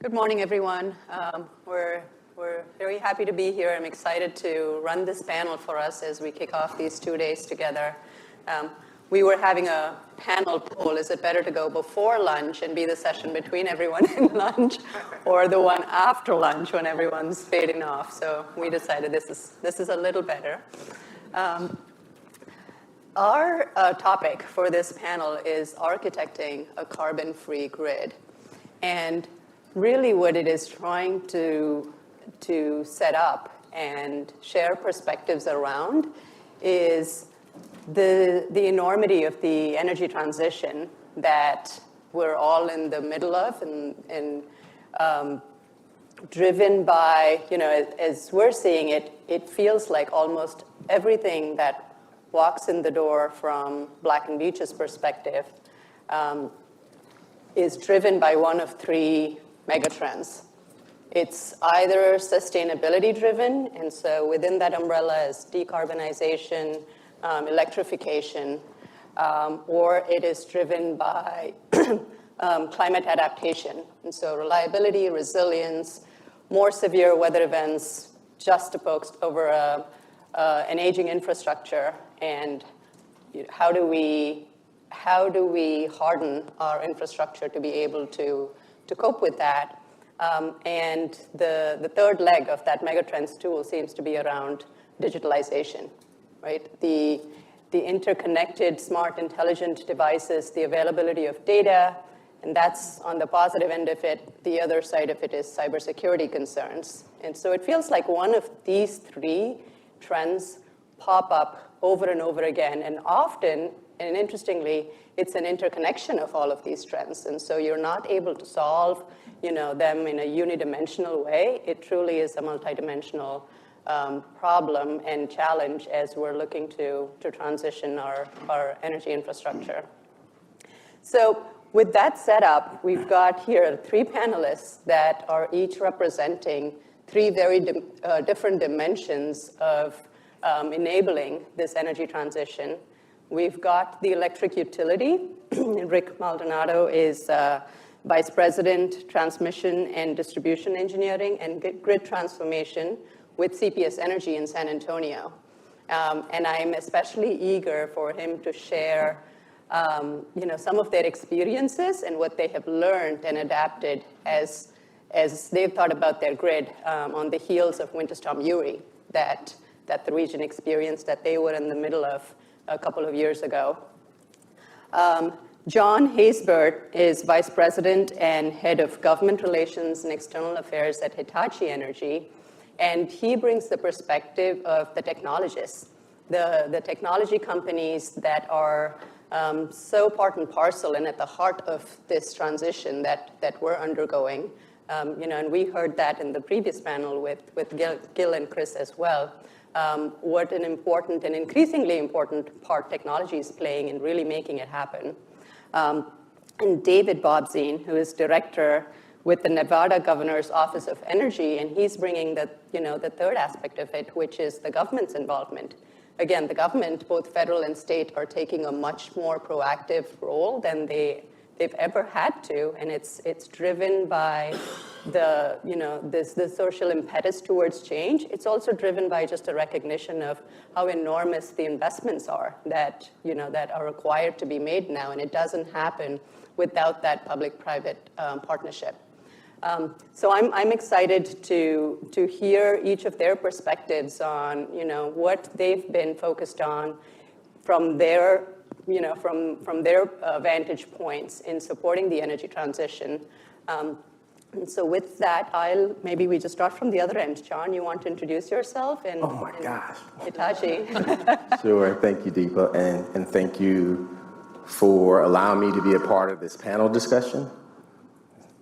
Good morning, everyone. We're very happy to be here. I'm excited to run this panel for us as we kick off these 2 days together. We were having a panel poll. Is it better to go before lunch and be the session between everyone and lunch, or the one after lunch when everyone's fading off? So we decided this is a little better. Our topic for this panel is architecting a carbon-free grid. And really what it is trying to set up and share perspectives around is the enormity of the energy transition that we're all in the middle of and driven by, as we're seeing it, it feels like almost everything that walks in the door from Black & Veatch's perspective is driven by one of three megatrends. It's either sustainability driven, and so within that umbrella is decarbonization, electrification, or it is driven by climate adaptation. And so reliability, resilience, more severe weather events, juxtaposed over an aging infrastructure, and how do we harden our infrastructure to be able to cope with that? And the third leg of that megatrend stool seems to be around digitalization, right? The interconnected, smart, intelligent devices, the availability of data, and that's on the positive end of it. The other side of it is cybersecurity concerns. And so it feels like one of these three trends pop up over and over again, and often, and interestingly, it's an interconnection of all of these trends. And so you're not able to solve, them in a unidimensional way. It truly is a multidimensional problem and challenge as we're looking to transition our energy infrastructure. So with that set up, we've got here three panelists that are each representing three very different dimensions of enabling this energy transition. We've got the electric utility. Rick Maldonado is Vice President, Transmission and Distribution Engineering and Grid Transformation with CPS Energy in San Antonio. And I'm especially eager for him to share some of their experiences and what they have learned and adapted as they've thought about their grid on the heels of Winter Storm Uri that the region experienced, that they were in the middle of a couple of years ago. John Haysbert is Vice President and Head of Government Relations and External Affairs at Hitachi Energy, and he brings the perspective of the technologists, the technology companies that are so part and parcel and at the heart of this transition that we're undergoing. And we heard that in the previous panel with Gil and Chris as well. What an important and increasingly important part technology is playing in really making it happen. And David Bobzien, who is director with the Nevada Governor's Office of Energy, and he's bringing the third aspect of it, which is the government's involvement. Again, the government, both federal and state, are taking a much more proactive role than they've ever had to, and it's driven by the social impetus towards change. It's also driven by just a recognition of how enormous the investments are that are required to be made now, and it doesn't happen without that public-private partnership. So I'm excited to hear each of their perspectives on what they've been focused on from their vantage points in supporting the energy transition. And so with that, maybe we just start from the other end. John, you want to introduce yourself? Oh my gosh. Hitachi. Sure, thank you, Deepa, and thank you for allowing me to be a part of this panel discussion.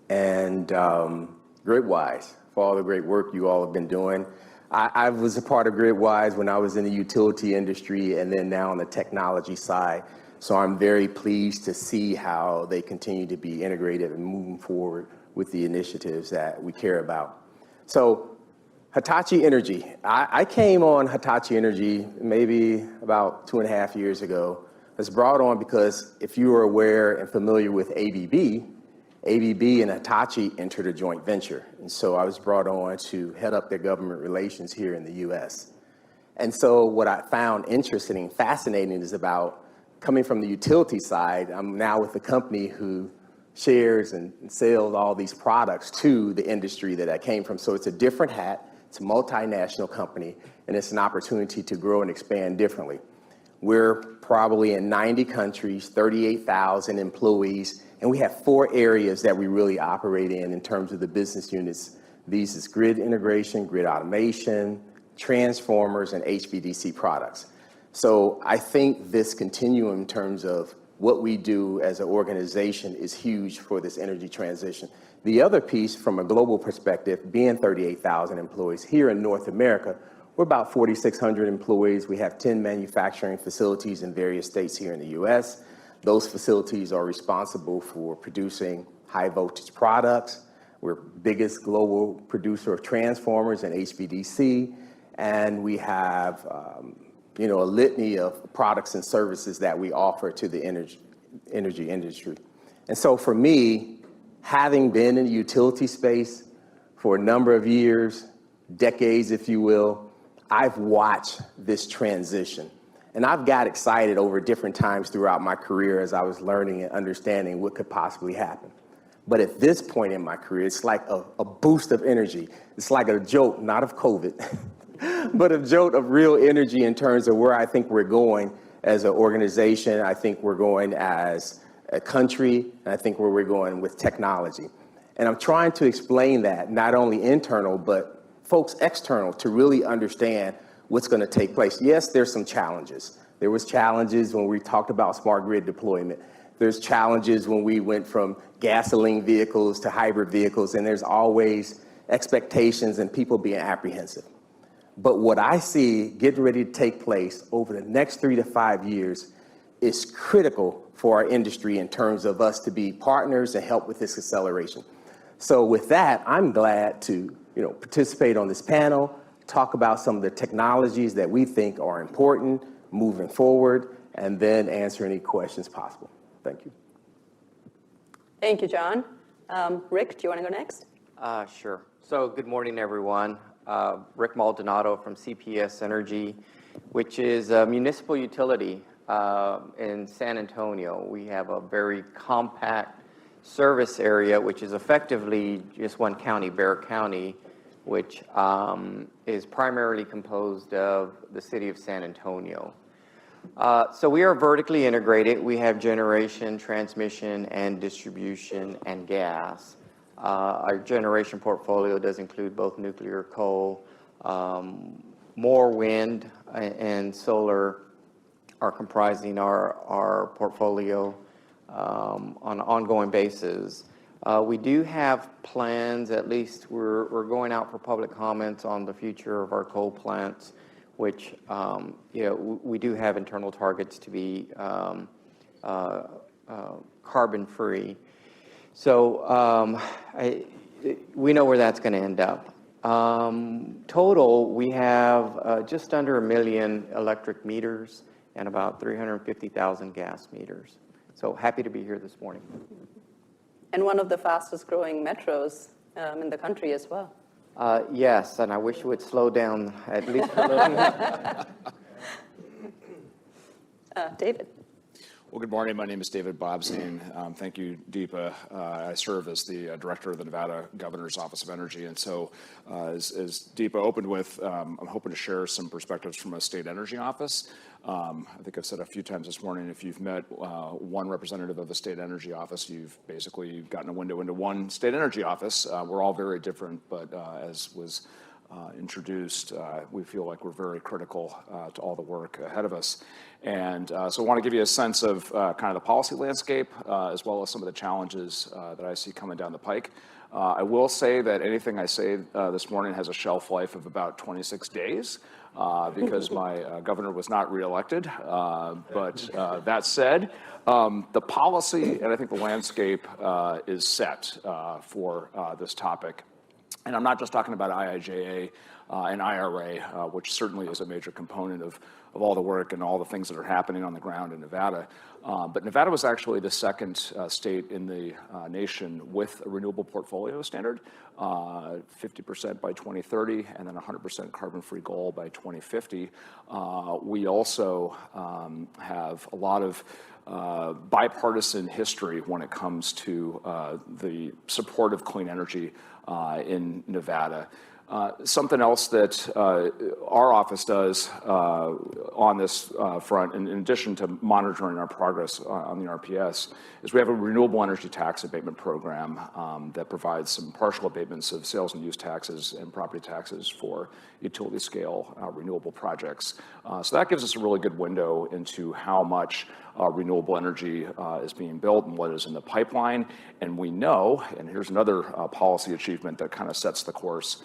And GridWise, for all the great work you all have been doing. I was a part of GridWise when I was in the utility industry and then now on the technology side. So I'm very pleased to see how they continue to be integrated and moving forward with the initiatives that we care about. So Hitachi Energy, I came on Hitachi Energy maybe about 2.5 years ago. It's brought on because if you are aware and familiar with ABB, ABB and Hitachi entered a joint venture. And so I was brought on to head up their government relations here in the US. And so what I found interesting and fascinating is about coming from the utility side, I'm now with a company who shares and sells all these products to the industry that I came from. So it's a different hat, it's a multinational company, and it's an opportunity to grow and expand differently. We're probably in 90 countries, 38,000 employees, and we have 4 areas that we really operate in terms of the business units. These is grid integration, grid automation, transformers, and HVDC products. So I think this continuum in terms of what we do as an organization is huge for this energy transition. The other piece from a global perspective, being 38,000 employees here in North America, we're about 4,600 employees. We have 10 manufacturing facilities in various states here in the US. Those facilities are responsible for producing high voltage products. We're biggest global producer of transformers and HVDC. And we have a litany of products and services that we offer to the energy industry. And so for me, having been in the utility space for a number of years, decades, if you will, I've watched this transition. And I've got excited over different times throughout my career as I was learning and understanding what could possibly happen. But at this point in my career, it's like a boost of energy. It's like a joke, not of COVID, but a jolt of real energy in terms of where I think we're going as an organization. I think we're going as a country, and I think where we're going with technology. And I'm trying to explain that, not only internal, but folks external, to really understand what's going to take place. Yes, there's some challenges. There was challenges when we talked about smart grid deployment. There's challenges when we went from gasoline vehicles to hybrid vehicles, and there's always expectations and people being apprehensive. But what I see getting ready to take place over the next 3 to 5 years is critical for our industry in terms of us to be partners and help with this acceleration. So with that, I'm glad to participate on this panel, talk about some of the technologies that we think are important moving forward, and then answer any questions possible. Thank you. Thank you, John. Rick, do you want to go next? Sure. So good morning, everyone. Rick Maldonado from CPS Energy, which is a municipal utility in San Antonio. We have a very compact service area, which is effectively just one county, Bexar County, which is primarily composed of the city of San Antonio. So we are vertically integrated. We have generation, transmission, and distribution, and gas. Our generation portfolio does include both nuclear, coal, more wind, and solar are comprising our portfolio on an ongoing basis. We do have plans, at least we're going out for public comments on the future of our coal plants, which we do have internal targets to be carbon-free. So we know where that's going to end up. Total, we have just under 1 million electric meters and about 350,000 gas meters. So happy to be here this morning. And one of the fastest growing metros in the country as well. Yes, and I wish it would slow down at least a little bit. David. Well, good morning. My name is David Bobstein. Thank you, Deepa. I serve as the director of the Nevada Governor's Office of Energy. And so as Deepa opened with, I'm hoping to share some perspectives from a state energy office. I think I've said a few times this morning, if you've met one representative of the state energy office, you've basically gotten a window into one state energy office. We're all very different, but as was introduced, we feel like we're very critical to all the work ahead of us. And so I want to give you a sense of kind of the policy landscape, as well as some of the challenges that I see coming down the pike. I will say that anything I say this morning has a shelf life of about 26 days because my governor was not reelected. But that said, the policy and I think the landscape is set for this topic. And I'm not just talking about IIJA and IRA, which certainly is a major component all the work and all the things that are happening on the ground in Nevada. But Nevada was actually the second state in the nation with a renewable portfolio standard, 50% by 2030, and then 100% carbon-free goal by 2050. We also have a lot of bipartisan history when it comes to the support of clean energy in Nevada. Something else that our office does on this front, in addition to monitoring our progress on the RPS, is we have a renewable energy tax abatement program that provides some partial abatements of sales and use taxes and property taxes for utility scale renewable projects. So that gives us a really good window into how much renewable energy is being built and what is in the pipeline. And we know, and here's another policy achievement that kind of sets the course,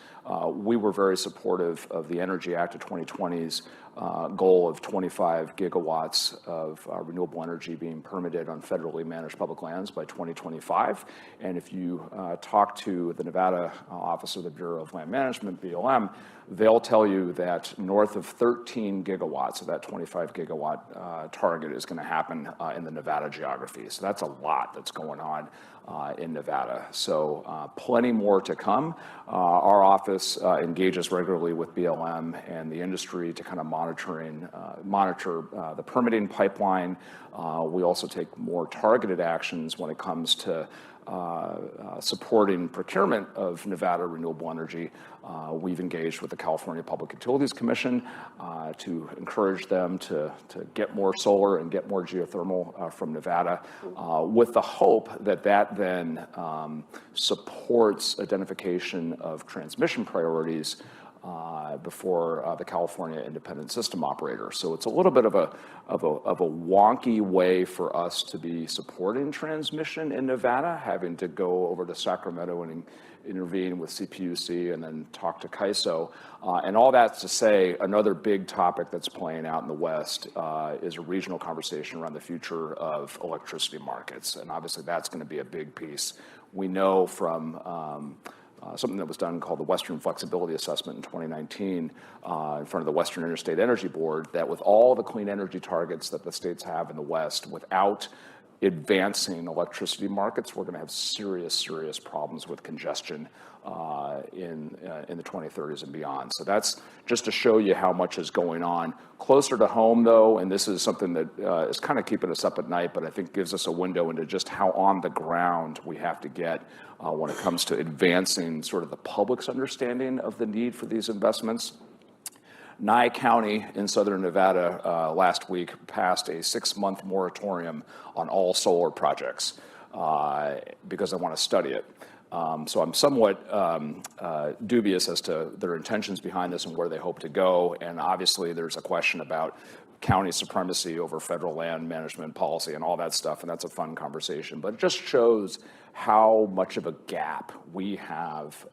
we were very supportive of the Energy Act of 2020's goal of 25 gigawatts of renewable energy being permitted on federally managed public lands by 2025. And if you talk to the Nevada Office of the Bureau of Land Management, BLM, they'll tell you that north of 13 gigawatts of that 25 gigawatt target is going to happen in the Nevada geography. So that's a lot that's going on in Nevada. So plenty more to come. Our office engages regularly with BLM and the industry to kind of monitor the permitting pipeline. We also take more targeted actions when it comes to supporting procurement of Nevada renewable energy. We've engaged with the California Public Utilities Commission to encourage them to get more solar and get more geothermal from Nevada, with the hope that that then supports identification of transmission priorities before the California Independent System Operator. So it's a little bit of a wonky way for us to be supporting transmission in Nevada, having to go over to Sacramento and intervene with CPUC and then talk to CAISO. And all that's to say, another big topic that's playing out in the West is a regional conversation around the future of electricity markets. And obviously that's going to be a big piece. We know from something that was done called the Western Flexibility Assessment in 2019 in front of the Western Interstate Energy Board, that with all the clean energy targets that the states have in the West, without advancing electricity markets, we're going to have serious problems with congestion in the 2030s and beyond. So that's just to show you how much is going on. Closer to home, though, and this is something that is kind of keeping us up at night, but I think gives us a window into just how on the ground we have to get when it comes to advancing sort of the public's understanding of the need for these investments. Nye County in southern Nevada last week passed a 6-month moratorium on all solar projects because they want to study it. So I'm somewhat dubious as to their intentions behind this and where they hope to go. And obviously there's a question about county supremacy over federal land management policy and all that stuff, and that's a fun conversation. But it just shows how much of a gap we have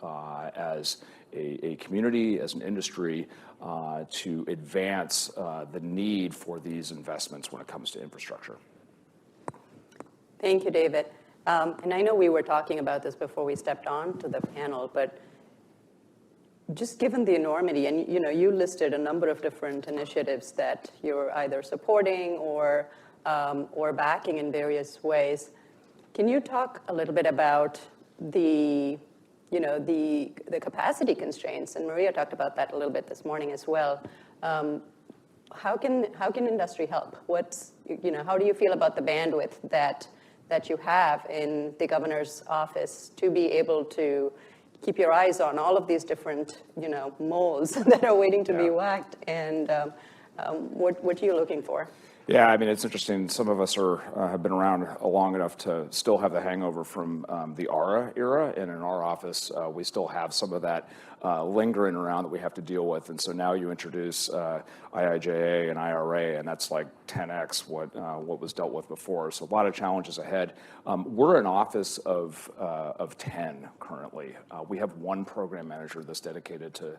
as a community, as an industry, to advance the need for these investments when it comes to infrastructure. Thank you, David. And I know we were talking about this before we stepped on to the panel, but just given the enormity, and you listed a number of different initiatives that you're either supporting or backing in various ways. Can you talk a little bit about the capacity constraints? And Maria talked about that a little bit this morning as well. How can industry help? How do you feel about the bandwidth that you have in the governor's office to be able to keep your eyes on all of these different, moles that are waiting to be whacked? And what are you looking for? Yeah, I mean, it's interesting. Some of us have been around long enough to still have the hangover from the ARRA era, and in our office, we still have some of that lingering around that we have to deal with. And so now you introduce IIJA and IRA, and that's like 10x what was dealt with before. So a lot of challenges ahead. We're an office of 10 currently. We have one program manager that's dedicated to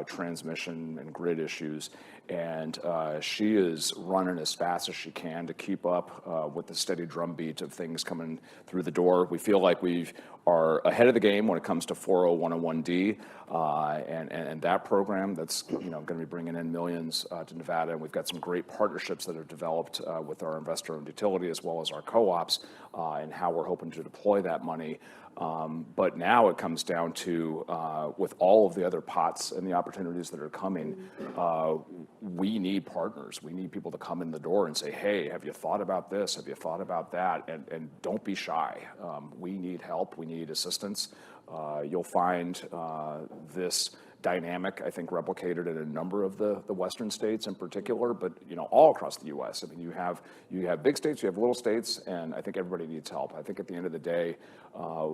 transmission and grid issues, and she is running as as fast as she can to keep up with the steady drumbeat of things coming through the door. We feel like we are ahead of the game when it comes to 40101D and that program that's going to be bringing in millions to Nevada. And we've got some great partnerships that have developed with our investor-owned utility as well as our co-ops and how we're hoping to deploy that money. But now it comes down to, with all of the other pots and the opportunities that are coming, we need partners. We need people to come in the door and say, hey, have you thought about this? Have you thought about that? And don't be shy. We need help. We need assistance. You'll find this dynamic, I think, replicated in a number of the western states in particular, but all across the U.S. I mean, you have big states, you have little states, and I think everybody needs help. I think at the end of the day,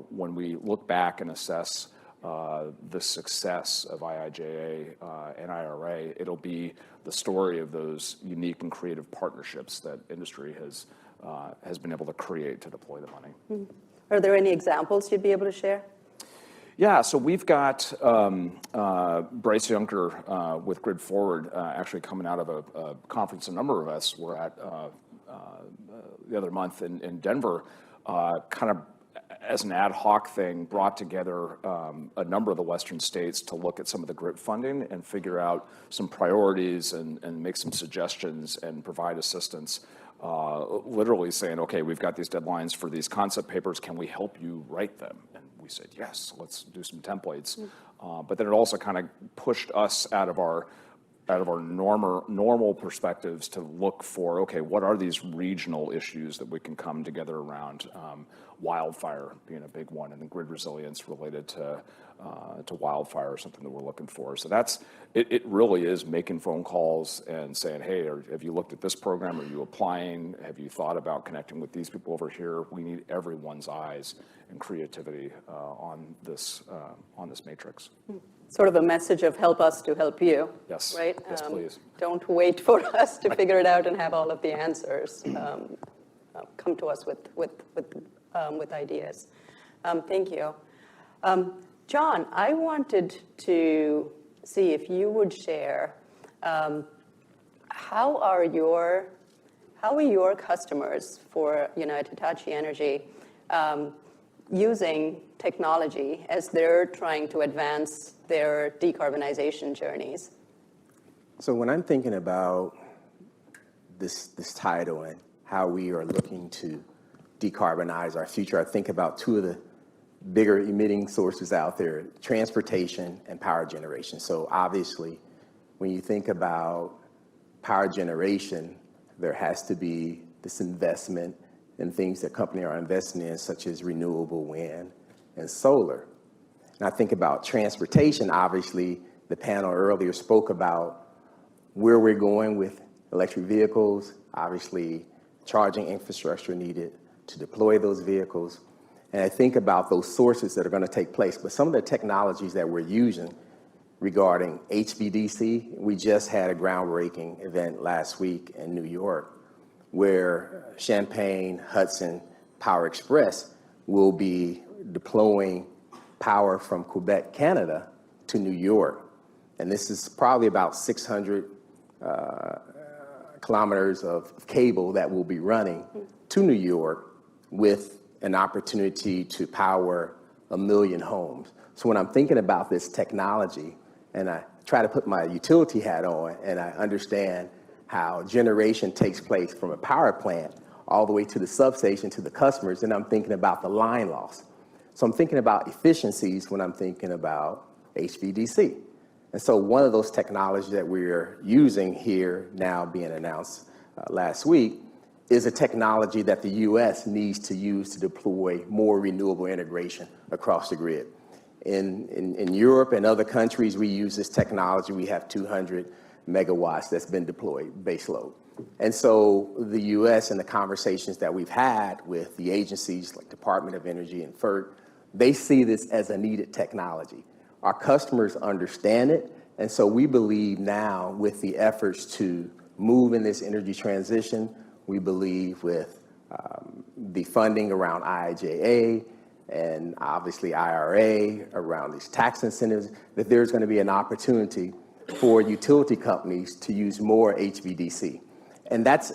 when we look back and assess the success of IIJA and IRA, it'll be the story of those unique and creative partnerships that industry has been able to create to deploy the money. Are there any examples you'd be able to share? Yeah, so we've got Bryce Junker with Grid Forward actually coming out of a conference a number of us were at the other month in Denver, kind of as an ad hoc thing, brought together a number of the western states to look at some of the GRIP funding and figure out some priorities and make some suggestions and provide assistance. Literally saying, okay, we've got these deadlines for these concept papers, can we help you write them? And we said, yes, let's do some templates. But then it also kind of pushed us out of our normal perspectives to look for, okay, what are these regional issues that we can come together around? Wildfire being a big one, and the grid resilience related to wildfire is something that we're looking for. So it really is making phone calls and saying, hey, have you looked at this program? Are you applying? Have you thought about connecting with these people over here? We need everyone's eyes and creativity on this matrix. Sort of a message of help us to help you. Yes. Right? Yes, please. Don't wait for us to figure it out and have all of the answers. Come to us with ideas. Thank you. John, I wanted to see if you would share how are your customers for at Hitachi Energy using technology as they're trying to advance their decarbonization journeys? So when I'm thinking about this title and how we are looking to decarbonize our future, I think about two of the bigger emitting sources out there, transportation and power generation. So obviously, when you think about power generation, there has to be this investment in things that companies are investing in, such as renewable wind and solar. And I think about transportation, obviously, the panel earlier spoke about where we're going with electric vehicles, obviously charging infrastructure needed to deploy those vehicles. And I think about those sources that are going to take place. But some of the technologies that we're using regarding HVDC, we just had a groundbreaking event last week in New York where Champlain Hudson Power Express will be deploying power from Quebec, Canada to New York. And this is probably about 600 kilometers of cable that will be running to New York with an opportunity to power 1 million homes. So when I'm thinking about this technology, and I try to put my utility hat on, and I understand how generation takes place from a power plant all the way to the substation to the customers, and I'm thinking about the line loss. So I'm thinking about efficiencies when I'm thinking about HVDC. And so one of those technologies that we're using here now being announced last week is a technology that the U.S. needs to use to deploy more renewable integration across the grid. In Europe and other countries, we use this technology. We have 200 megawatts that's been deployed, base load. And so the U.S. and the conversations that we've had with the agencies like Department of Energy and FERC, they see this as a needed technology. Our customers understand it, and so we believe now with the efforts to move in this energy transition, we believe with the funding around IIJA and obviously IRA around these tax incentives, that there's going to be an opportunity for utility companies to use more HVDC. And that's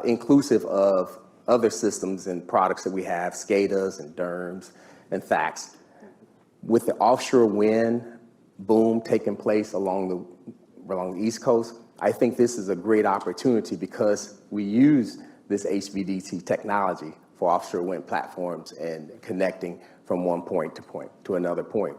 inclusive of other systems and products that we have, SCADAs and DERMS and FACTS. With the offshore wind boom taking place along the East Coast, I think this is a great opportunity because we use this HVDC technology for offshore wind platforms and connecting from one point to another point.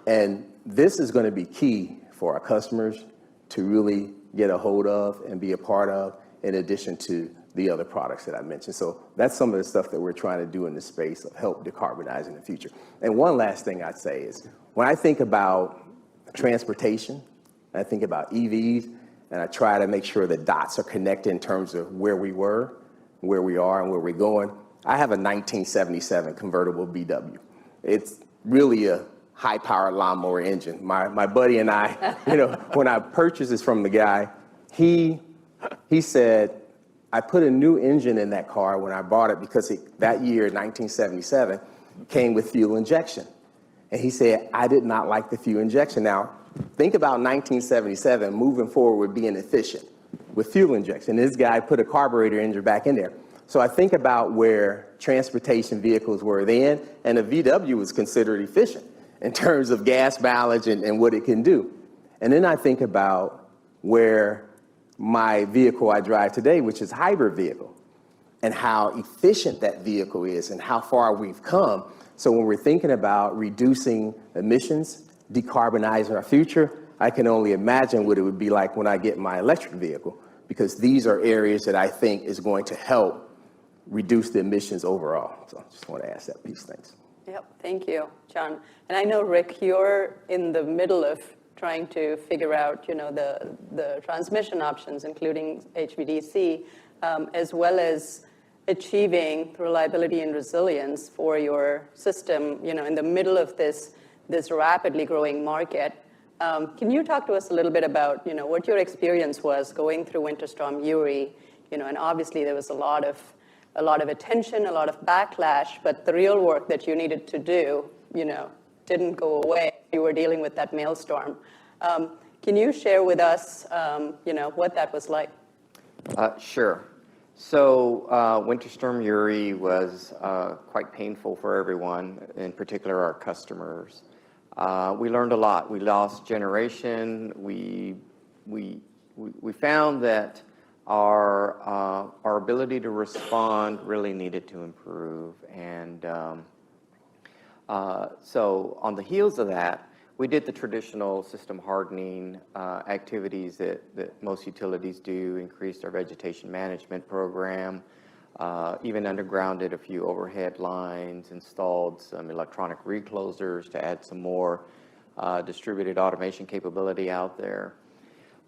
And this is going to be key for our customers to really get a hold of and be a part of, in addition to the other products that I mentioned. So that's some of the stuff that we're trying to do in the space of help decarbonize in the future. And one last thing I'd say is, when I think about transportation, I think about EVs, and I try to make sure the dots are connected in terms of where we were, where we are, and where we're going. I have a 1977 convertible VW. It's really a high-powered lawnmower engine. My buddy and I, when I purchased this from the guy, he said, I put a new engine in that car when I bought it because that year, 1977, came with fuel injection. And he said, I did not like the fuel injection. Now, think about 1977 moving forward with being efficient with fuel injection. This guy put a carburetor engine back in there. So I think about where transportation vehicles were then, and a VW was considered efficient in terms of gas mileage and what it can do. And then I think about where my vehicle I drive today, which is a hybrid vehicle, and how efficient that vehicle is and how far we've come. So when we're thinking about reducing emissions, decarbonizing our future, I can only imagine what it would be like when I get my electric vehicle, because these are areas that I think is going to help reduce the emissions overall. So I just want to ask that piece. Thanks. Yep, thank you, John. And I know, Rick, you're in the middle of trying to figure out, the transmission options, including HVDC, as well as achieving reliability and resilience for your system, in the middle of this rapidly growing market. Can you talk to us a little bit about, what your experience was going through Winter Storm Uri? And obviously there was a lot of attention, a lot of backlash, but the real work that you needed to do, didn't go away. You were dealing with that maelstrom. Can you share with us, what that was like? Sure. So Winter Storm Uri was quite painful for everyone, in particular our customers. We learned a lot. We lost generation. We found that our ability to respond really needed to improve. And so on the heels of that, we did the traditional system hardening activities that most utilities do, increased our vegetation management program, even undergrounded a few overhead lines, installed some electronic reclosers to add some more distributed automation capability out there.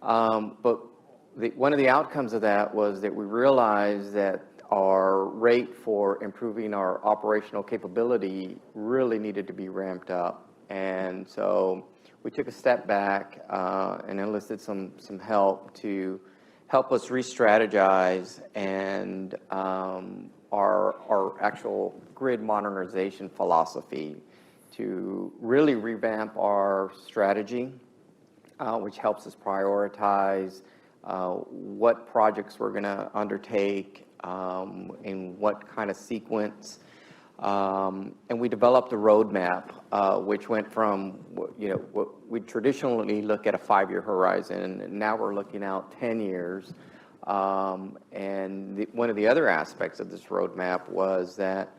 But one of the outcomes of that was that we realized that our rate for improving our operational capability really needed to be ramped up. And so we took a step back and enlisted some help to help us re-strategize and our actual grid modernization philosophy to really revamp our strategy, which helps us prioritize what projects we're going to undertake in what kind of sequence. And we developed a roadmap, which went from, what we traditionally look at a 5-year horizon, and now we're looking out 10 years. And one of the other aspects of this roadmap was that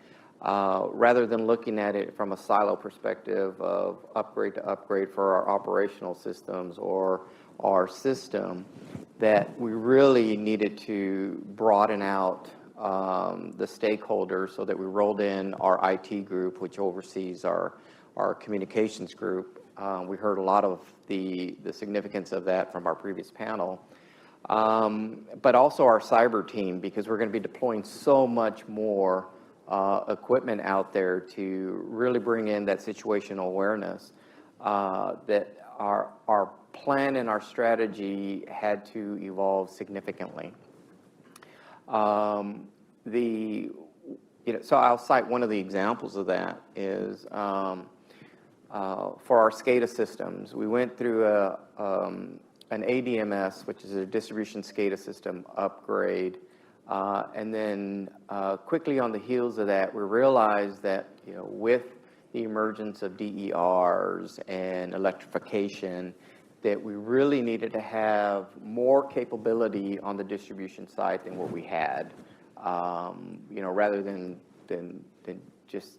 rather than looking at it from a silo perspective of upgrade to upgrade for our operational systems or our system, that we really needed to broaden out the stakeholders, so that we rolled in our IT group, which oversees our communications group. We heard a lot of the significance of that from our previous panel. But also our cyber team, because we're going to be deploying so much more equipment out there to really bring in that situational awareness, that our plan and our strategy had to evolve significantly. So I'll cite one of the examples of that is for our SCADA systems. We went through an an ADMS, which is a distribution SCADA system upgrade. And then quickly on the heels of that, we realized that, with the emergence of DERs and electrification, that we really needed to have more capability on the distribution side than what we had, rather than just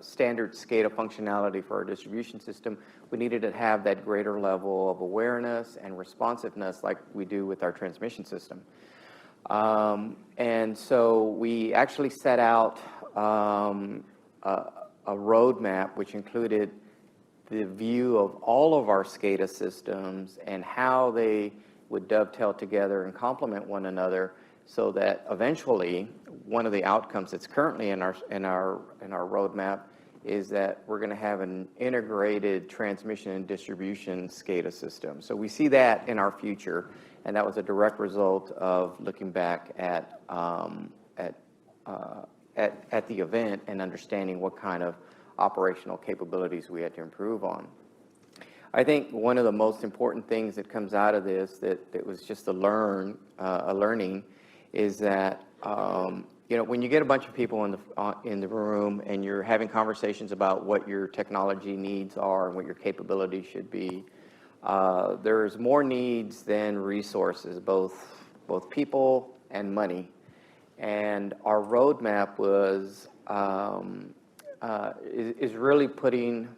standard SCADA functionality for our distribution system. We needed to have that greater level of awareness and responsiveness like we do with our transmission system. And so we actually set out a roadmap which included the view of all of our SCADA systems and how they would dovetail together and complement one another, so that eventually one of the outcomes that's currently in our roadmap is that we're going to have an integrated transmission and distribution SCADA system. So we see that in our future, and that was a direct result of looking back at the event and understanding what kind of operational capabilities we had to improve on. I think one of the most important things that comes out of this that was just a learning is that when you get a bunch of people in the room and you're having conversations about what your technology needs are and what your capabilities should be, there's more needs than resources, both people and money. And our roadmap is really putting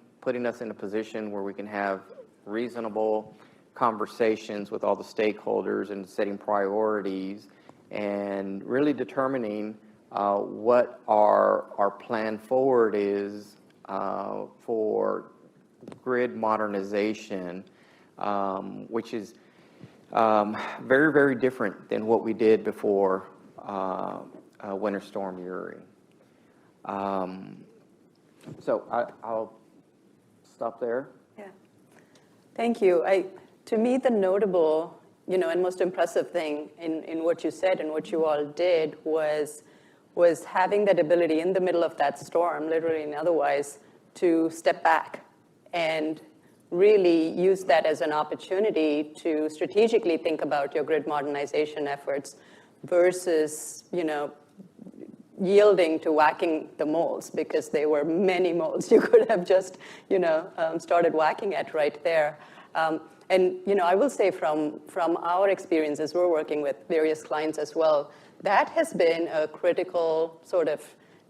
us in a position where we can have reasonable conversations with all the stakeholders and setting priorities and really determining what our plan forward is for grid modernization, which is very, very different than what we did before Winter Storm Uri. So I'll stop there. Yeah. Thank you. To me, the notable, and most impressive thing in what you said and what you all did was having that ability in the middle of that storm, literally and otherwise, to step back and really use that as an opportunity to strategically think about your grid modernization efforts versus, yielding to whacking the moles, because there were many moles you could have just, started whacking at right there. And, I will say from our experiences, we're working with various clients as well, that has been a critical sort of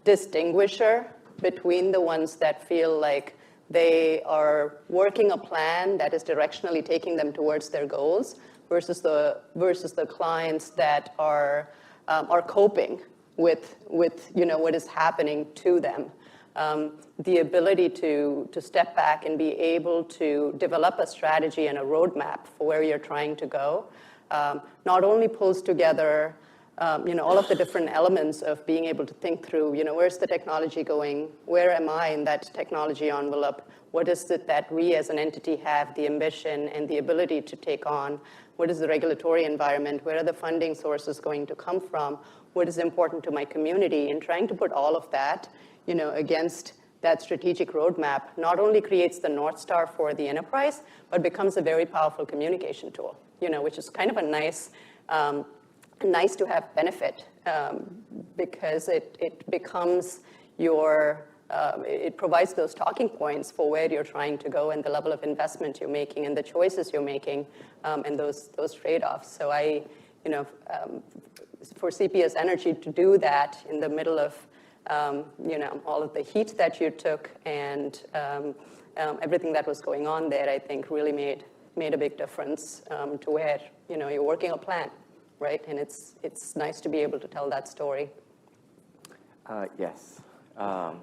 distinguisher between the ones that feel like they are working a plan that is directionally taking them towards their goals versus the clients that are coping with what is happening to them. The ability to step back and be able to develop a strategy and a roadmap for where you're trying to go, not only pulls together all of the different elements of being able to think through, where's the technology going? Where am I in that technology envelope? What is it that we as an entity have the ambition and the ability to take on? What is the regulatory environment? Where are the funding sources going to come from? What is important to my community? And trying to put all of that, against that strategic roadmap not only creates the North Star for the enterprise, but becomes a very powerful communication tool, which is kind of a nice to have benefit, because it becomes it provides those talking points for where you're trying to go and the level of investment you're making and the choices you're making, and those trade-offs. So for CPS Energy to do that in the middle of all of the heat that you took and everything that was going on there, I think really made a big difference to where you're working a plan, right? And it's nice to be able to tell that story. Yes. Yeah,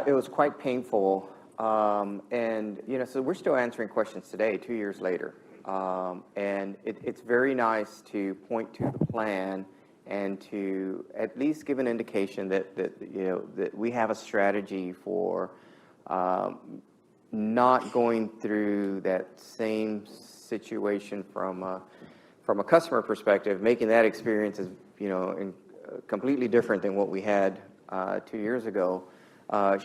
it was quite painful. And, so we're still answering questions today, 2 years later. And it's very nice to point to the plan and to at least give an indication that we have a strategy for not going through that same situation from a customer perspective, making that experience as completely different than what we had 2 years ago.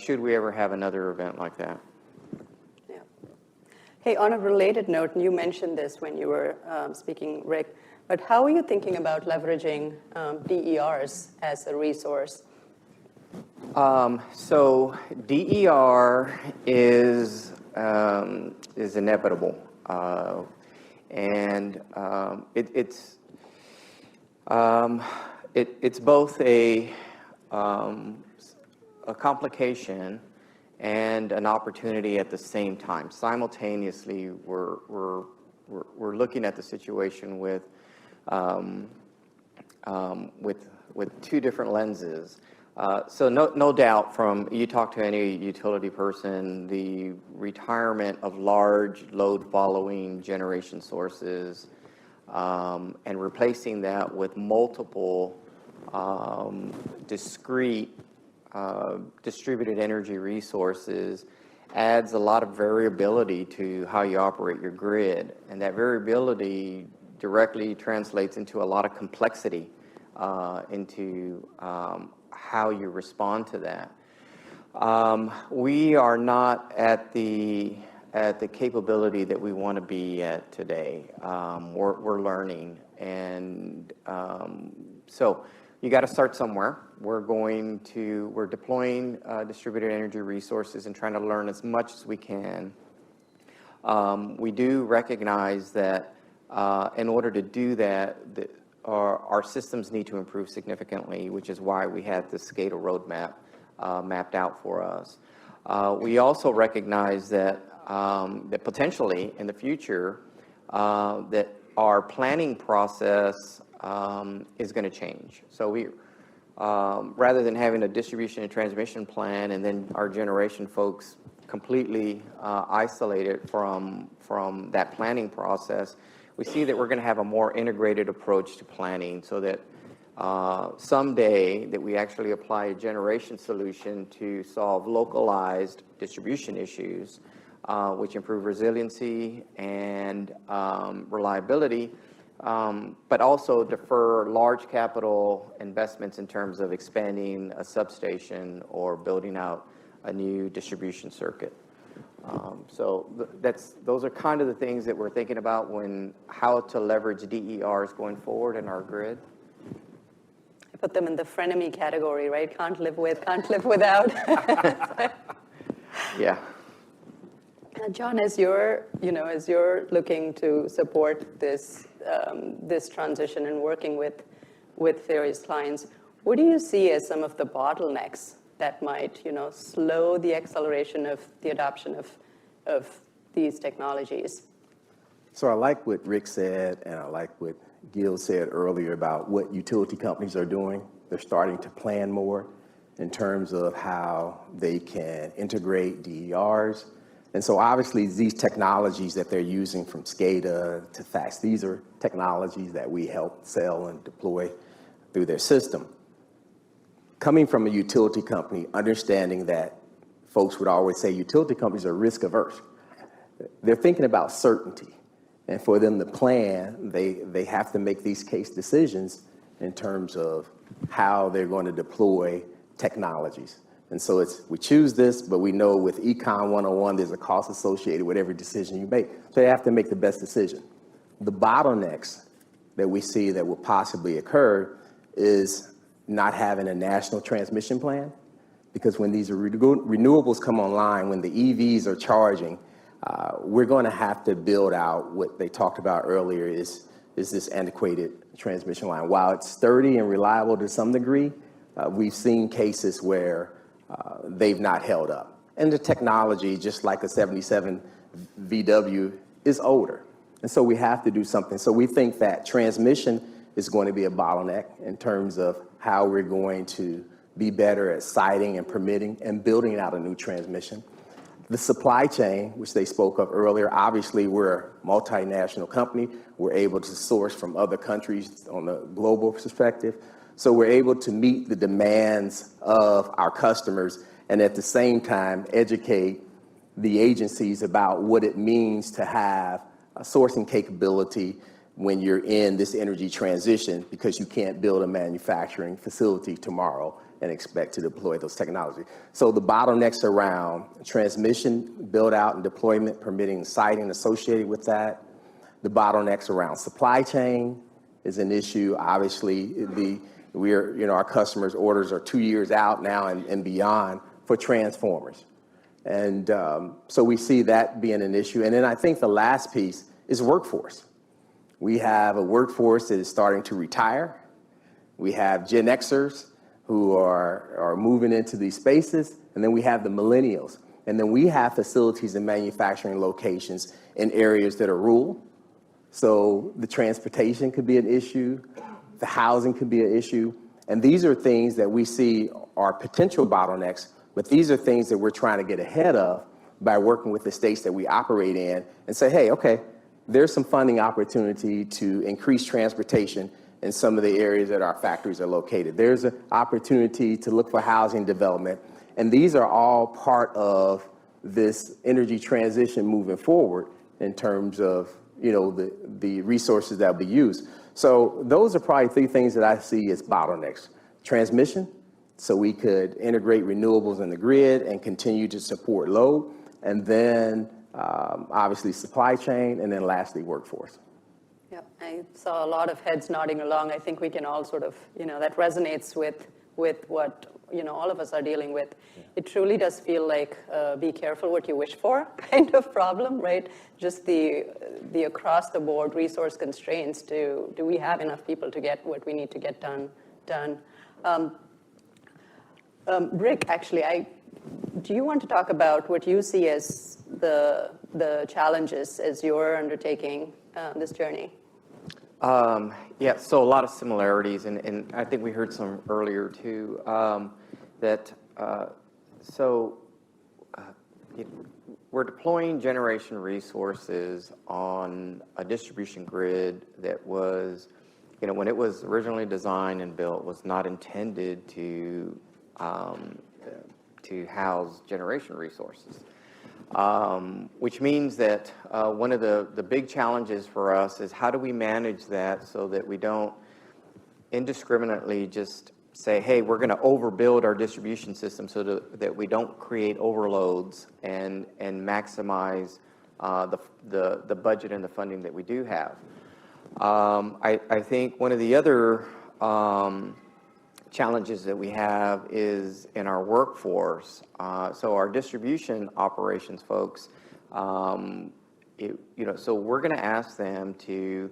Should we ever have another event like that? Hey, on a related note, and you mentioned this when you were speaking, Rick, but how are you thinking about leveraging DERs as a resource? So DER is inevitable, and it's both a complication and an opportunity at the same time. Simultaneously, we're looking at the situation with two different lenses. So no doubt, from you talk to any utility person, the retirement of large load following generation sources and replacing that with multiple discrete distributed energy resources adds a lot of variability to how you operate your grid, and that variability directly translates into a lot of complexity into how you respond to that. We are not at the capability that we want to be at today. We're learning, and so you got to start somewhere. We're deploying distributed energy resources and trying to learn as much as we can. We do recognize that in order to do that, our systems need to improve significantly, which is why we had the SCADA roadmap mapped out for us. We also recognize that that potentially in the future that our planning process is going to change. So we, rather than having a distribution and transmission plan and then our generation folks completely isolated from that planning process, we see that we're going to have a more integrated approach to planning, so that someday that we actually apply a generation solution to solve localized distribution issues, which improve resiliency and reliability, but also defer large capital investments in terms of expanding a substation or building out a new distribution circuit. So those are kind of the things that we're thinking about when how to leverage DERs going forward in our grid. I put them in the frenemy category, right? Can't live with, can't live without. Yeah. John, as you're looking to support this this transition and working with various clients, what do you see as some of the bottlenecks that might, slow the acceleration of the adoption of these technologies? So I like what Rick said, and I like what Gil said earlier about what utility companies are doing. They're starting to plan more in terms of how they can integrate DERs. And so obviously these technologies that they're using, from SCADA to FACTS, these are technologies that we help sell and deploy through their system. Coming from a utility company, understanding that folks would always say utility companies are risk averse. They're thinking about certainty. And for them to plan, they have to make these case decisions in terms of how they're going to deploy technologies. And so we choose this, but we know with Econ 101, there's a cost associated with every decision you make. So they have to make the best decision. The bottlenecks that we see that will possibly occur is not having a national transmission plan, because when these renewables come online, when the EVs are charging, we're going to have to build out what they talked about earlier is this antiquated transmission line. While it's sturdy and reliable to some degree, we've seen cases where they've not held up. And the technology, just like a 77 VW, is older. And so we have to do something. So we think that transmission is going to be a bottleneck in terms of how we're going to be better at siting and permitting and building out a new transmission. The supply chain, which they spoke of earlier, obviously we're a multinational company. We're able to source from other countries on a global perspective. So we're able to meet the demands of our customers and at the same time educate the agencies about what it means to have a sourcing capability when you're in this energy transition, because you can't build a manufacturing facility tomorrow and expect to deploy those technologies. So the bottlenecks around transmission, build out and deployment, permitting siting associated with that. The bottlenecks around supply chain is an issue. Obviously, our customers' orders are 2 years out now and beyond for transformers. And so we see that being an issue. And then I think the last piece is workforce. We have a workforce that is starting to retire. We have Gen Xers who are moving into these spaces. And then we have the millennials. And then we have facilities and manufacturing locations in areas that are rural. So the transportation could be an issue. The housing could be an issue. And these are things that we see are potential bottlenecks, but these are things that we're trying to get ahead of by working with the states that we operate in and say, hey, okay, there's some funding opportunity to increase transportation in some of the areas that our factories are located. There's an opportunity to look for housing development. And these are all part of this energy transition moving forward in terms of the resources that will be used. So those are probably three things that I see as bottlenecks. Transmission, so we could integrate renewables in the grid and continue to support load. And then obviously supply chain, and then lastly, workforce. Yeah, I saw a lot of heads nodding along. I think we can all sort of, that resonates with what, all of us are dealing with. Yeah. It truly does feel like be careful what you wish for kind of problem, right? Just the across the board resource constraints do we have enough people to get what we need to get done? Rick, actually, do you want to talk about what you see as the challenges as you're undertaking this journey? Yeah, so a lot of similarities, and I think we heard some earlier too, we're deploying generation resources on a distribution grid that was, when it was originally designed and built, was not intended to house generation resources. Which means that one of the big challenges for us is how do we manage that so that we don't indiscriminately just say, hey, we're going to overbuild our distribution system so that we don't create overloads and maximize the budget and the funding that we do have. I think one of the other challenges that we have is in our workforce. So our distribution operations folks, so we're going to ask them to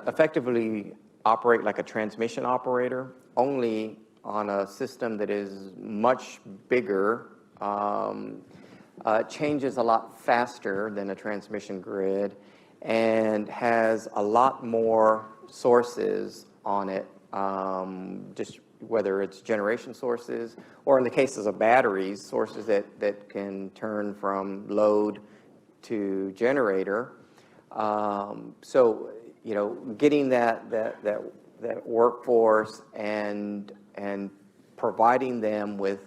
effectively operate like a transmission operator, only on a system that is much bigger, changes a lot faster than a transmission grid, and has a lot more sources on it, just whether it's generation sources, or in the cases of batteries, sources that can turn from load to generator. So, getting that workforce and providing them with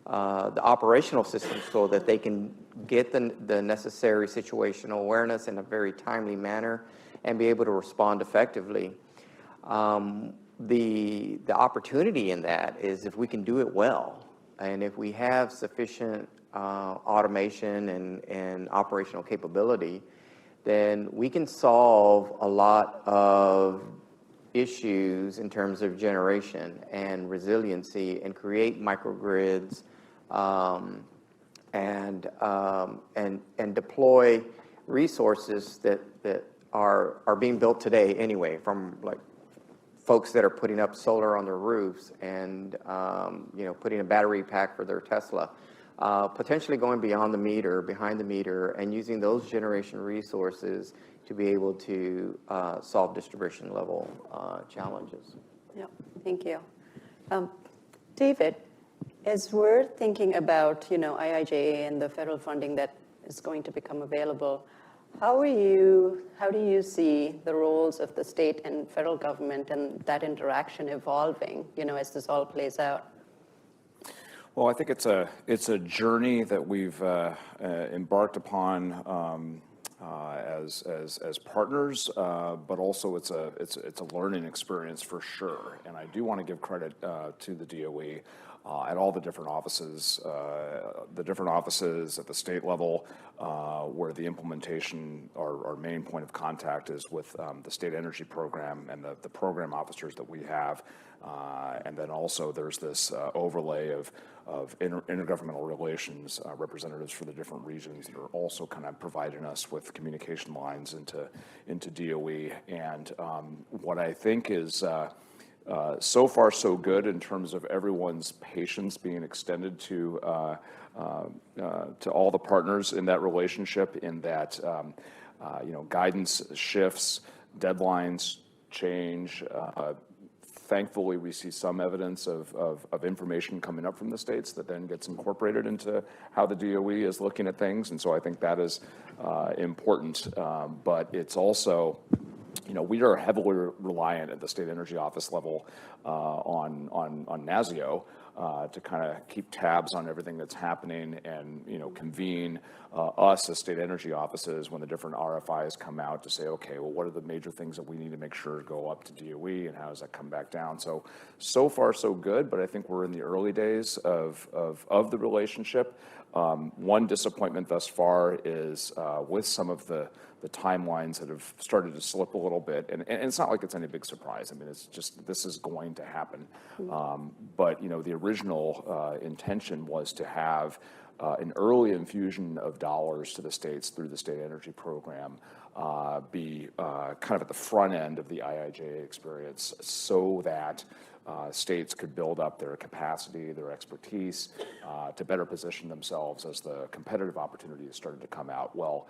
the operational system so that they can get the necessary situational awareness in a very timely manner and be able to respond effectively. The opportunity in that is if we can do it well, and if we have sufficient automation and operational capability, then we can solve a lot of issues in terms of generation and resiliency and create microgrids and deploy resources that are being built today anyway, from like folks that are putting up solar on their roofs and putting a battery pack for their Tesla, potentially going beyond the meter, behind the meter, and using those generation resources to be able to solve distribution level challenges. Yeah, thank you. David, as we're thinking about IIJA and the federal funding that is going to become available, how do you see the roles of the state and federal government and that interaction evolving, as this all plays out? Well, I think it's a journey that we've embarked upon as partners, but also it's a learning experience for sure. And I do want to give credit to the DOE at all the different offices at the state level, where the implementation, our main point of contact is with the state energy program and the program officers that we have. And then also there's this overlay of intergovernmental relations representatives for the different regions that are also kind of providing us with communication lines into DOE. And what I think is so far so good in terms of everyone's patience being extended to all the partners in that relationship, in that guidance shifts, deadlines change. Thankfully, we see some evidence of information coming up from the states that then gets incorporated into how the DOE is looking at things, and so I think that is important. But it's also, we are heavily reliant at the state energy office level on NASIO to kind of keep tabs on everything that's happening, and convene us as state energy offices when the different RFIs come out to say, okay, well, what are the major things that we need to make sure go up to DOE, and how does that come back down? So far so good, but I think we're in the early days of the relationship. One disappointment thus far is with some of the timelines that have started to slip a little bit, and it's not like it's any big surprise. I mean, it's just, this is going to happen. But the original intention was to have an early infusion of dollars to the states through the state energy program be kind of at the front end of the IIJA experience, so that states could build up their capacity, their expertise, to better position themselves as the competitive opportunities started to come out. Well,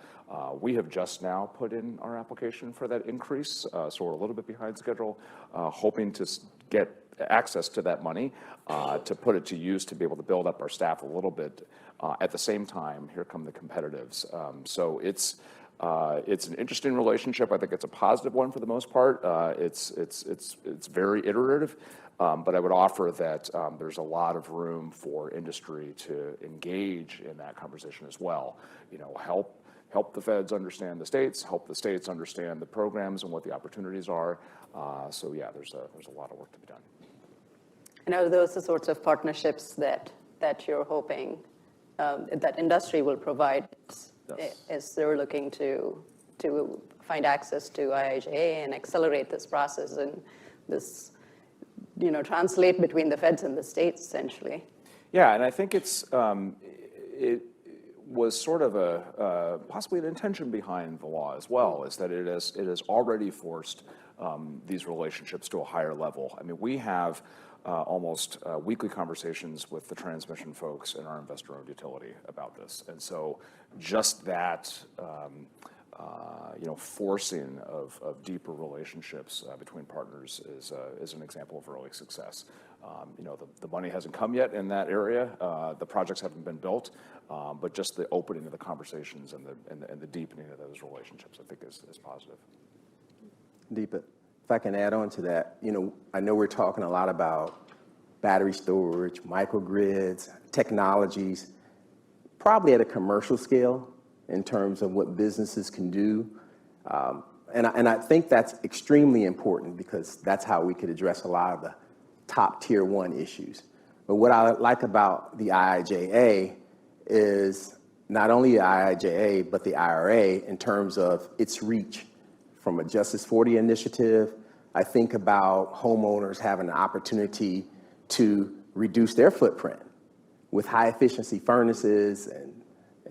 we have just now put in our application for that increase, so we're a little bit behind schedule, hoping to get access to that money, to put it to use, to be able to build up our staff a little bit. At the same time, here come the competitives. So it's an interesting relationship. I think it's a positive one for the most part. It's very iterative, but I would offer that there's a lot of room for industry to engage in that conversation as well. Help the feds understand the states, help the states understand the programs and what the opportunities are. So yeah, there's a lot of work to be done. And are those the sorts of partnerships that you're hoping that industry will provide? Yes. As they're looking to find access to IIJA and accelerate this process, and this, translate between the feds and the states, essentially? Yeah, and I think it was sort of possibly an intention behind the law as well, is that it has already forced these relationships to a higher level. I mean, we have almost weekly conversations with the transmission folks in our investor-owned utility about this. And so just that, forcing of deeper relationships between partners is an example of early success. The money hasn't come yet in that area. The projects haven't been built, but just the opening of the conversations and the deepening of those relationships, I think, is positive. Deepa, if I can add on to that, I know we're talking a lot about battery storage, microgrids, technologies, probably at a commercial scale in terms of what businesses can do. And I think that's extremely important, because that's how we could address a lot of the top tier 1 issues. But what I like about the IIJA is not only the IIJA, but the IRA in terms of its reach. From a Justice 40 initiative, I think about homeowners having an opportunity to reduce their footprint with high efficiency furnaces and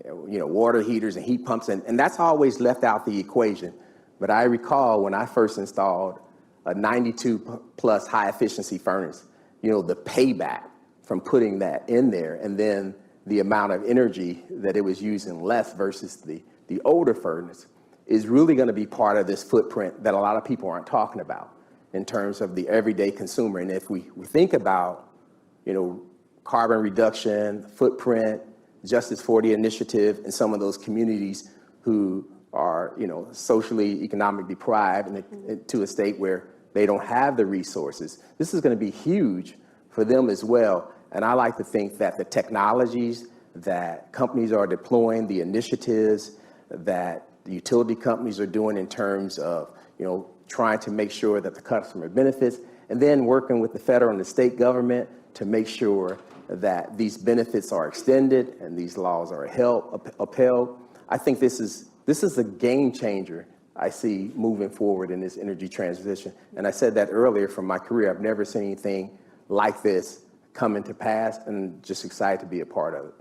water heaters and heat pumps, and that's always left out the equation. But I recall when I first installed a 92 plus high efficiency furnace, the payback from putting that in there, and then the amount of energy that it was using less versus the older furnace, is really going to be part of this footprint that a lot of people aren't talking about in terms of the everyday consumer. And if we think about, carbon reduction, footprint, Justice 40 initiative, and some of those communities who are, socially, economically deprived, and to a state where they don't have the resources, this is going to be huge for them as well. And I like to think that the technologies that companies are deploying, the initiatives that the utility companies are doing in terms of, trying to make sure that the customer benefits, and then working with the federal and the state government to make sure that these benefits are extended and these laws are upheld. I think this is a game changer I see moving forward in this energy transition. And I said that earlier from my career. I've never seen anything like this come into pass, and just excited to be a part of it.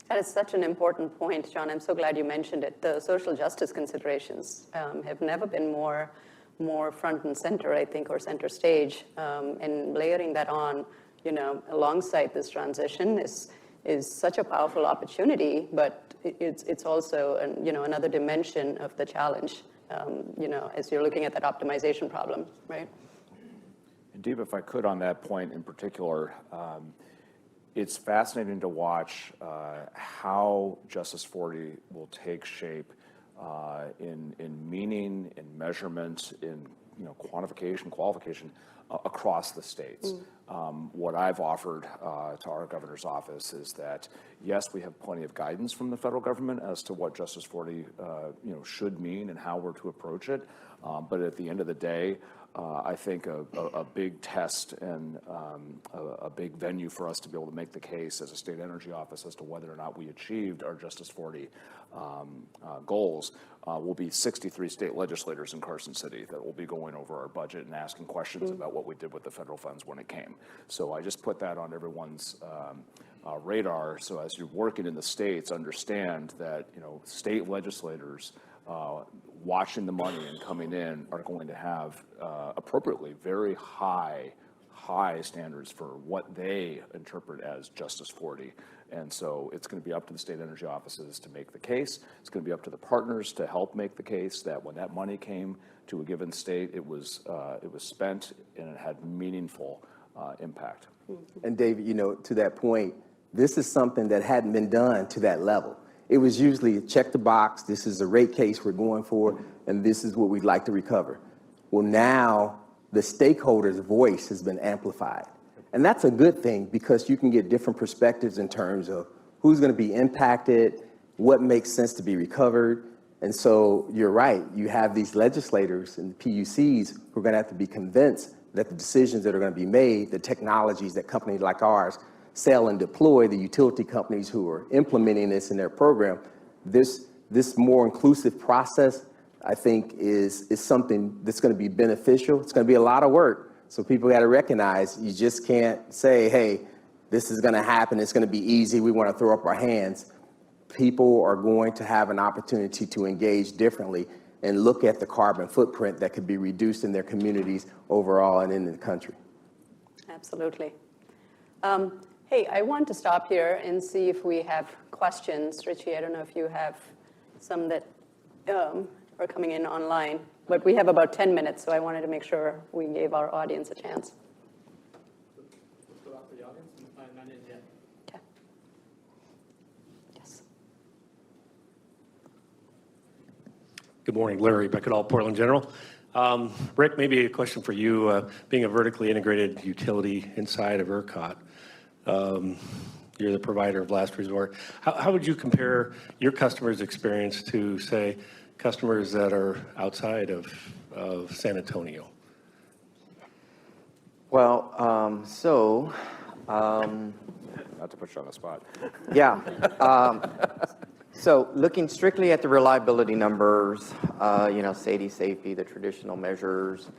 That is such an important point, John. I'm so glad you mentioned it. The social justice considerations have never been more front and center, I think, or center stage. And layering that on, alongside this transition is such a powerful opportunity, but it's also another dimension of the challenge. As you're looking at that optimization problem, right? And Deepa, if I could on that point in particular, it's fascinating to watch how Justice 40 will take shape in meaning, in measurement, in quantification, qualification across the states. What I've offered to our governor's office is that, yes, we have plenty of guidance from the federal government as to what Justice 40 should mean and how we're to approach it. But at the end of the day, I think a big test and a big venue for us to be able to make the case as a state energy office as to whether or not we achieved our Justice 40 goals will be 63 state legislators in Carson City that will be going over our budget and asking questions about what we did with the federal funds when it came. So I just put that on everyone's radar. So as you're working in the states, understand that state legislators watching the money and coming in are going to have appropriately very high standards for what they interpret as Justice 40. And so it's going to be up to the state energy offices to make the case. It's going to be up to the partners to help make the case that when that money came to a given state, it was spent and it had meaningful impact. And David, to that point, this is something that hadn't been done to that level. It was usually check the box, this is a rate case we're going for, and this is what we'd like to recover. Well, now the stakeholders' voice has been amplified. And that's a good thing because you can get different perspectives in terms of who's going to be impacted, what makes sense to be recovered. And so you're right, you have these legislators and PUCs who are going to have to be convinced that the decisions that are going to be made, the technologies that companies like ours sell and deploy, the utility companies who are implementing this in their program, this more inclusive process, I think, is something that's going to be beneficial. It's going to be a lot of work. So people got to recognize you just can't say, hey, this is going to happen. It's going to be easy. We want to throw up our hands. People are going to have an opportunity to engage differently and look at the carbon footprint that could be reduced in their communities overall and in the country. Absolutely. Hey, I want to stop here and see if we have questions. Richie, I don't know if you have some that are coming in online, but we have about 10 minutes, so I wanted to make sure we gave our audience a chance. Let's go out to the audience and find none in yet. Okay. Yes. Good morning, Larry Beckett, Portland General. Rick, maybe a question for you. Being a vertically integrated utility inside of ERCOT, you're the provider of last resort. How would you compare your customers' experience to, say, customers that are outside of San Antonio? Well, Not to put you on the spot. yeah. So looking strictly at the reliability numbers, SAIDI, SAIFI, the traditional measures,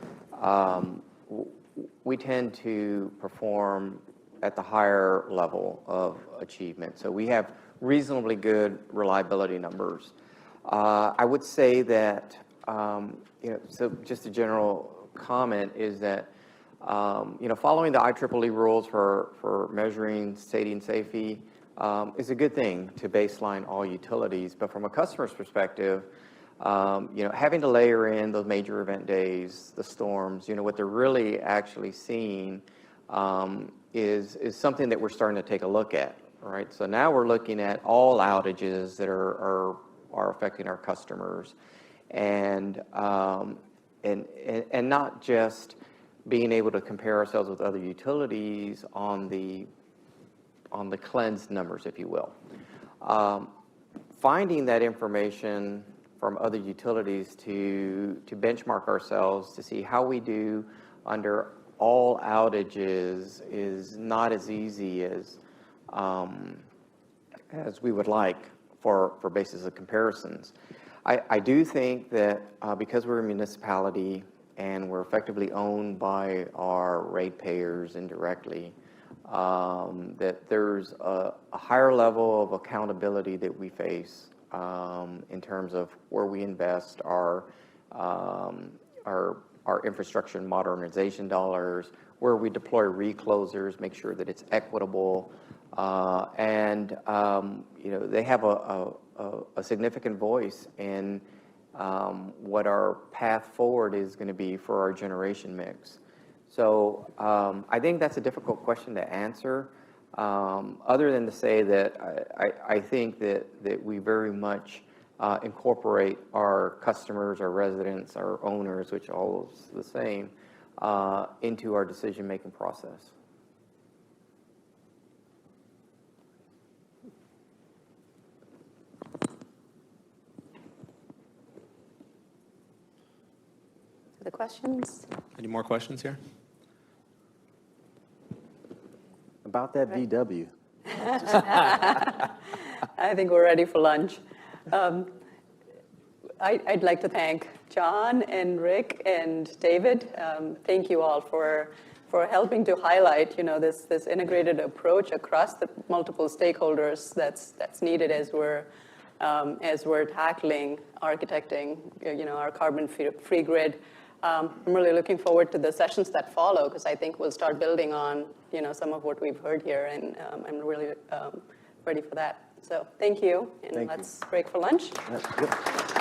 we tend to perform at the higher level of achievement. So we have reasonably good reliability numbers. I would say that, so just a general comment is that, following the IEEE rules for measuring SAIDI and SAIFI is a good thing to baseline all utilities. But from a customer's perspective, having to layer in those major event days, the storms, what they're really actually seeing is something that we're starting to take a look at, right? So now we're looking at all outages that are affecting our customers, and not just being able to compare ourselves with other utilities on the cleansed numbers, if you will. Finding that information from other utilities to benchmark ourselves to see how we do under all outages is not as easy as as we would like for basis of comparisons. I do think that because we're a municipality and we're effectively owned by our ratepayers indirectly, that there's a higher level of accountability that we face in terms of where we invest our infrastructure and modernization dollars, where we deploy reclosers, make sure that it's equitable, and they have a significant voice in what our path forward is going to be for our generation mix. So I think that's a difficult question to answer, other than to say that I think that we very much incorporate our customers, our residents, our owners, which all is the same, into our decision-making process. The questions? Any more questions here? About that VW. I think we're ready for lunch. I'd like to thank John and Rick and David. Thank you all for helping to highlight, this integrated approach across the multiple stakeholders that's needed as we're tackling, architecting, our carbon-free grid. I'm really looking forward to the sessions that follow, because I think we'll start building on, some of what we've heard here, and I'm really ready for that. So thank you, and let's break for lunch. Yep.